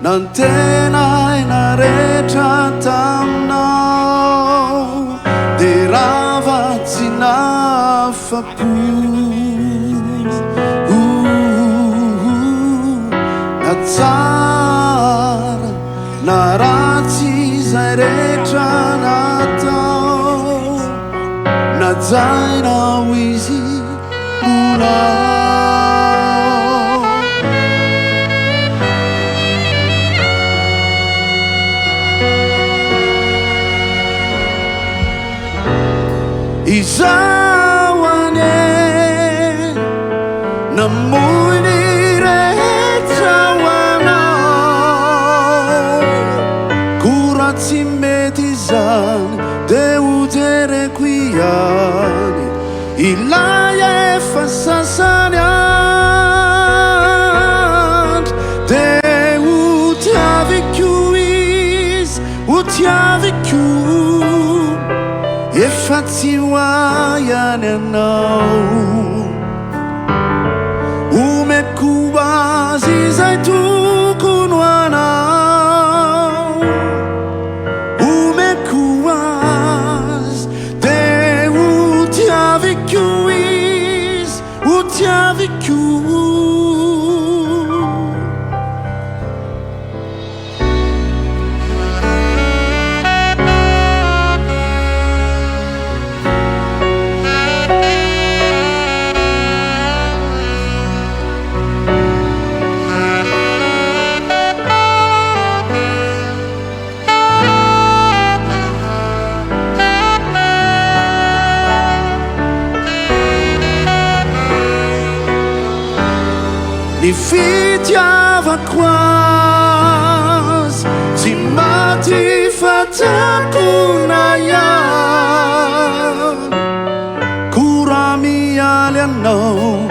Nantenai naretra taminao dia ravatsy nafapo na tsara na ratsy izay rehetra natao najainao izy molao Izao ane namoy ny rehetra ho anao Kora tsy mety izany dia hojereko ihany Ilay efa sasany andro dia ho tiaviko izy ho tiaviko Efa tsy hoahany anao Omeko azy izay tokony ho anao Omeko azy dia ho tiaviko izy ho tiaviko Ny fitiavako azy tsy maty fatako na ihany Kora mialy anao